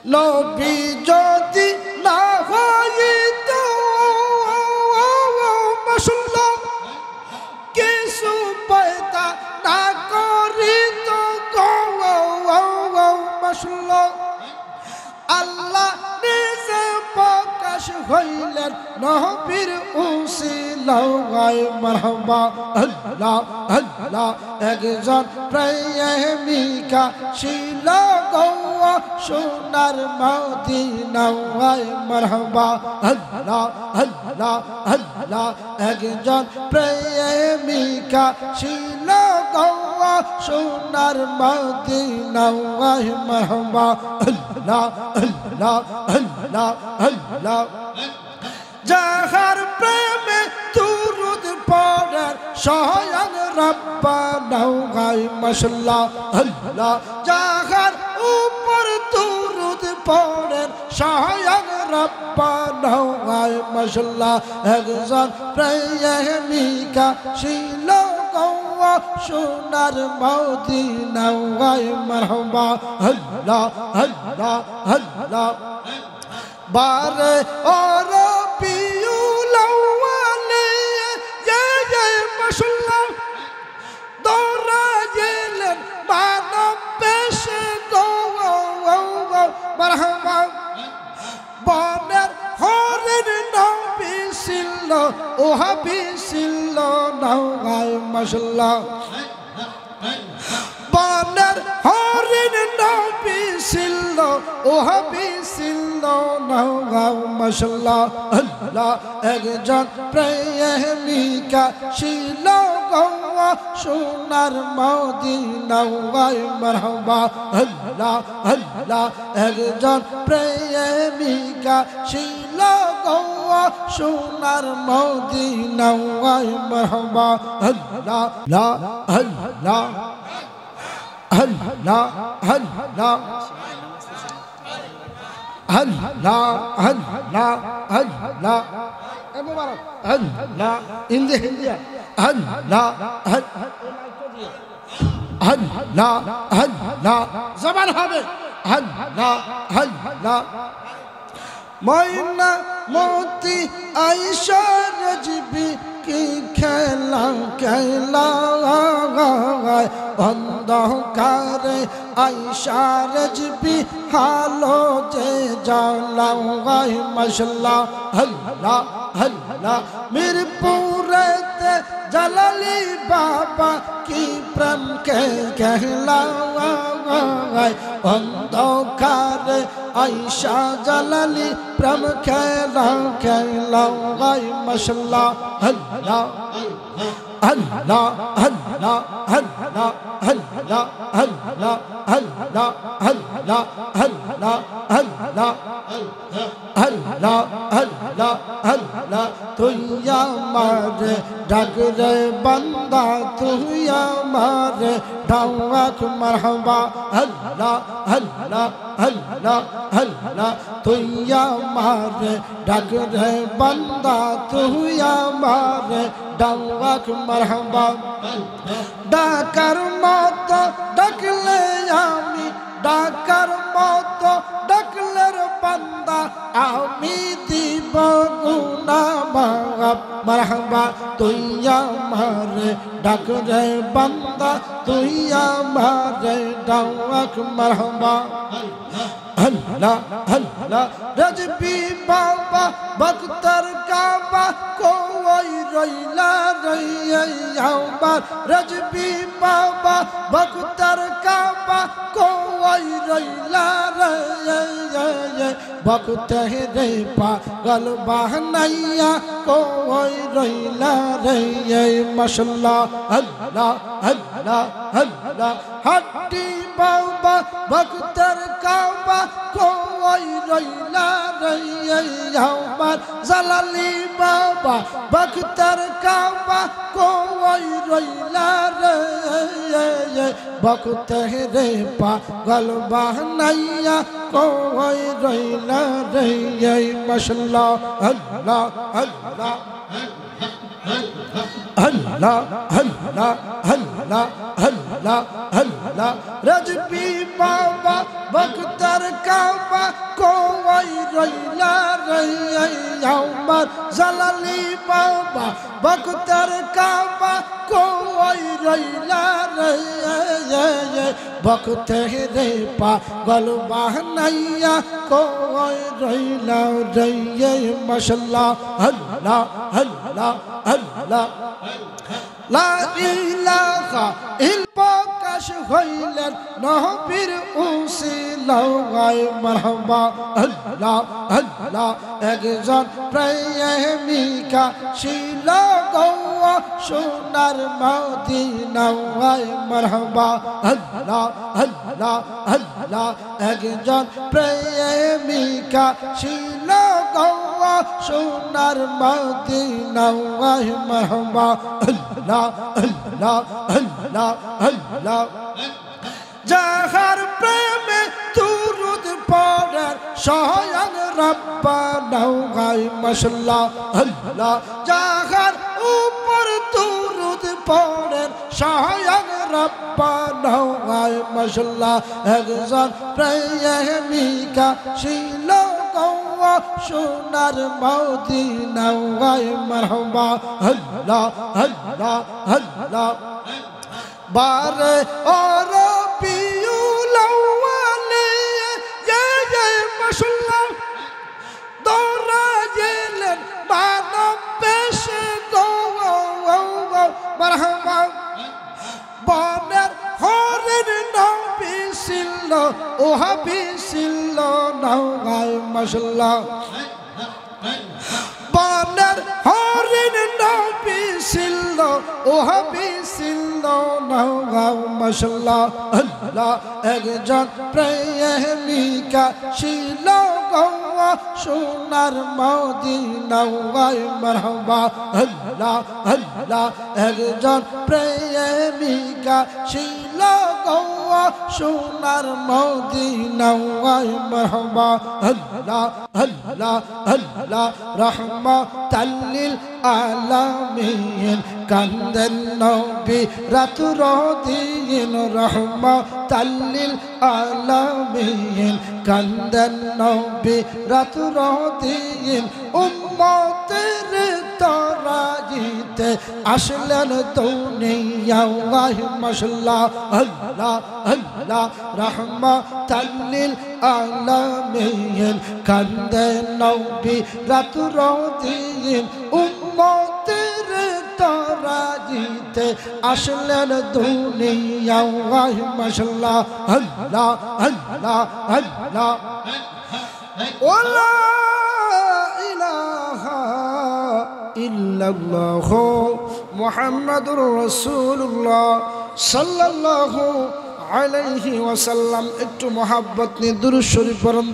নবী যদি না হইত মাশাআল্লাহ কিছু পয়দা না করিত মাশাআল্লাহ আল্লাহ নিজে প্রকাশ হইলেন নবীর উসিলায় মারহাবা আল্লাহ আল্লাহ একজন প্রেমিকা ছিল গো সোনার মদিনায় মারহাবা আল্লাহ আল্লাহ আল্লাহ একজন প্রেমিকা ছিল গো সোনার মদিনায় মারহাবা আল্লাহ আল্লাহ আল্লাহ আল্লাহ যাহার প্রেমে দুরূদ পড়েন স্বয়ং রব্বানা গায় মাশাআল্লাহ আল্লাহ যাহার উপর দুরূদ পড়েন স্বয়ং রব্বানা গায় মাশাআল্লাহ একজন প্রেমিকা ছিল গো সোনার মদিনায় মারহাবা আল্লাহ আল্লাহ আল্লাহ বারে ওর পিউল আউয়ালে মাশাআল্লাহ দৌড়া গেলেন মানব বেশে গো মারহাবা বনের হরের নবী ছিল ওহাবি ছিল নাওগায় মাশাআল্লাহ বনের হরের নবী ছিল ওহাবি ছিল নাওগায় মাশাআল্লাহ আল্লাহ একজন প্রেমিকা ছিল গো সোনার মদিনায় মারহাবা আল্লাহ আল্লাহ একজন প্রেমিকা ছিল গো সোনার মদিনায় মারহাবা আল্লাহ লা আল্লাহ আল্লাহ আল্লাহ আল্লাহ আল্লাহ আল্লাহ এ মুবারক আল্লাহ হিন্দি আল্লাহ আল্লাহ আল্লাহ জবান হবে আল্লাহ আল্লাহ ময়না মতি আয়েশা রাজবি কি খেলা খেলা অন্ধকারে আয়েশা রাজবি হালো যে জ্বালায় মাশাআল্লাহ আল্লাহ আল্লাহ মিরপুরেতে জালালি বাবা কি প্রেম কে कहला অন্ধকারে আয়েশা জালালি প্রেম খেলা খেলা মাশাআল্লাহ আল্লাহ আল্লাহ আল্লাহ আল্লাহ আল্লাহ আল্লাহ আল্লাহ আল্লাহ আল্লাহ আল্লাহ আল্লাহ আল্লাহ আল্লাহ তুই আমারে ডাক রে বান্দা তুই আমারে ডাক মারহাবা আল্লাহ আল্লাহ আল্লাহ আল্লাহ তুই আমারে ডাক রে বান্দা তুই আমারে ডাক মারহাবা ডাকার মতো ডাকলে আমি ডাকার মতো ডাকলে বান্দা আমি দিব গুনাহ মাফ মারহাবা তুই আমারে ডাক রে বান্দা তুই আমারে ডাক মারহাবা আল্লাহ আল্লাহ রাজবি বাবা বক্তর কাবা কোই রইলা রইয়া আমার রাজবি বাবা বক্তর কাবা কোই রইলা রইয়া বক্তরে পাগল বাহনাইয়া কোই রইলা রইয়া মাশাআল্লাহ আল্লাহ আল্লাহ আল্লাহ হাটি বাবা বক্তর কাবা কোই রইলা রইয়া আমার জালালি বাবা বক্তর কাবা কোই রইলা রইয়া বক্তরে পাগল বাহনাইয়া কোই রইলা রইয়া মাশাআল্লাহ আল্লাহ আল্লাহ আল্লাহ আল্লাহ আল্লাহ আল্লাহ अल्लाह रजबी बाबा बख्तर काबा कोई रैला रे उमर जलाली बाबा बख्तर काबा कोई रैला रे बख्ते रे पागल बहनैया कोई रैला रे माशाअल्लाह अल्लाह अल्लाह अल्लाह ला इलाहा इल्ला काश হইলেন নবীর উসিলায় মারহাবা আল্লাহ আল্লাহ একজন প্রেমিকা ছিল গো সোনার মদিনায় মারহাবা আল্লাহ আল্লাহ আল্লাহ একজন প্রেমিকা ছিল গো সোনার মদিনায় মারহাবা আল্লাহ আল্লাহ আল্লাহ আল্লাহ যাহার প্রেমে দুরূদ পড়েন স্বয়ং রব্বানা গায় মাশাআল্লাহ আল্লাহ যাহার উপর দুরূদ পড়েন স্বয়ং রব্বানা গায় মাশাআল্লাহ একজন প্রেমিকা ছিল সোনার মদিনায় মারহাবা আল্লাহ আল্লাহ আল্লাহ বারে और पियुल वाले ये माशाअल्लाह दौरा जेलन मानव पेश दो मरहबा बनेर हरेन नबी ছিল ও হাবি ছিল নওগায় মাশাআল্লাহ বনের হরেন নবী ছিল ও হাবি ছিল নওগায় মাশাআল্লাহ আল্লাহ একজন প্রেমিকা ছিল গো সোনার মদিনায় মারহাবা আল্লাহ আল্লাহ একজন প্রেমিকা ছিল গো সোনার মদিনায় মারহাবা আল্লাহ আল্লাহ আল্লাহ রহমাতাল লিল আলামিন কান্দেন নবী রাত দিন রহমাতাল লিল আলামিন কান্দেন নবী রাত দিন উম্মতের তরাজিতে আসলেন দুনিয়ায় মাশাআল্লাহ আল্লাহ আল্লাহ রহমাতাল লিল আলামিন কান্দেন নবী রাত দিন উম্মতের তরাজিতে আসলেন দুনিয়ায় মাশাআল্লাহ আল্লাহ আল্লাহ আল্লাহ ওয়া ইলাহা ইল্লাল্লাহ মুহাম্মাদুর রাসূলুল্লাহ সাল্লাল্লাহু আলাইহি ওয়াসাল্লাম একটু মহব্বত নিয়ে দুরূদ শরীফ পড়ুন।